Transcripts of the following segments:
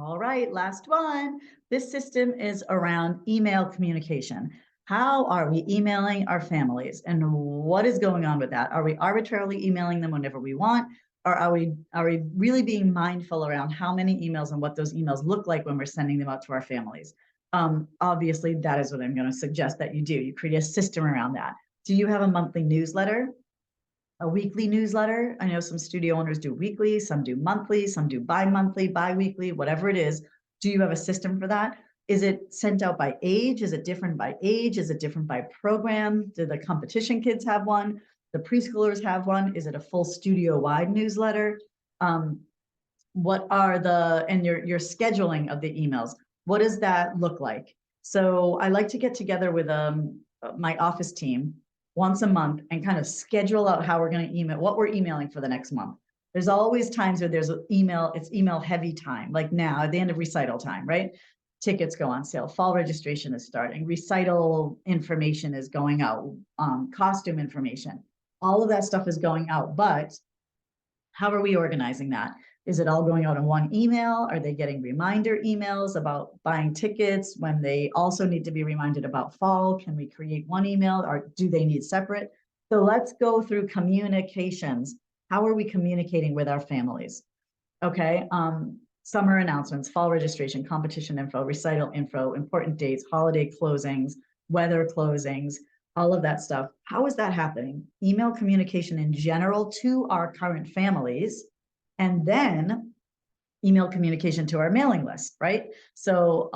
All right, last one. This system is around email communication. How are we emailing our families and what is going on with that? Are we arbitrarily emailing them whenever we want? Or are we really being mindful around how many emails and what those emails look like when we're sending them out to our families? Obviously, that is what I'm going to suggest that you do. You create a system around that. Do you have a monthly newsletter? A weekly newsletter? I know some studio owners do weekly, some do monthly, some do bi-monthly, bi-weekly, whatever it is. Do you have a system for that? Is it sent out by age? Is it different by age? Is it different by program? Do the competition kids have one? The preschoolers have one? Is it a full studio-wide newsletter? What are and your scheduling of the emails? What does that look like? So I like to get together with my office team once a month and kind of schedule out how we're going to email, what we're emailing for the next month. There's always times where there's an email, it's email heavy time, like now at the end of recital time, right? Tickets go on sale, fall registration is starting, recital information is going out, costume information, all of that stuff is going out. But how are we organizing that? Is it all going out in one email? Are they getting reminder emails about buying tickets when they also need to be reminded about fall? Can we create one email or do they need separate? So let's go through communications. How are we communicating with our families? Okay. Summer announcements, fall registration, competition info, recital info, important dates, holiday closings, weather closings, all of that stuff. How is that happening? Email communication in general to our current families, and then email communication to our mailing list, right? So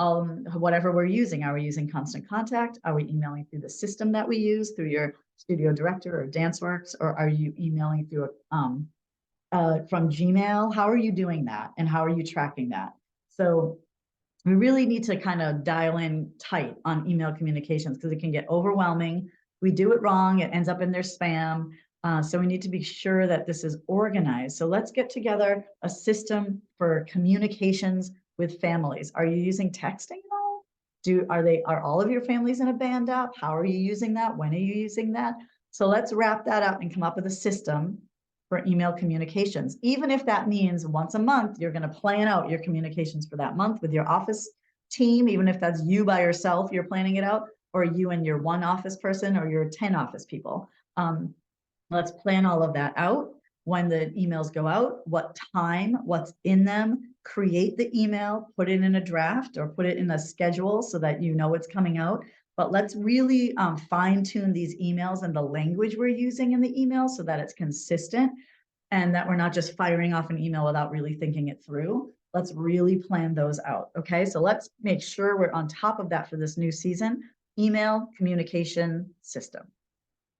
whatever we're using, are we using Constant Contact? Are we emailing through the system that we use through your studio director or DanceWorks, or are you emailing through from Gmail? How are you doing that? And how are you tracking that? So we really need to kind of dial in tight on email communications because it can get overwhelming. We do it wrong, it ends up in their spam. So we need to be sure that this is organized. So let's get together a system for communications with families. Are you using texting at all? Are all of your families in a band app? How are you using that? When are you using that? So let's wrap that up and come up with a system for email communications. Even if that means once a month, you're going to plan out your communications for that month with your office team, even if that's you by yourself, you're planning it out, or you and your one office person or your 10 office people. Let's plan all of that out. When the emails go out, what time, what's in them, create the email, put it in a draft or put it in a schedule so that you know it's coming out. But let's really fine tune these emails and the language we're using in the email so that it's consistent and that we're not just firing off an email without really thinking it through. Let's really plan those out. Okay, so let's make sure we're on top of that for this new season. Email communication system.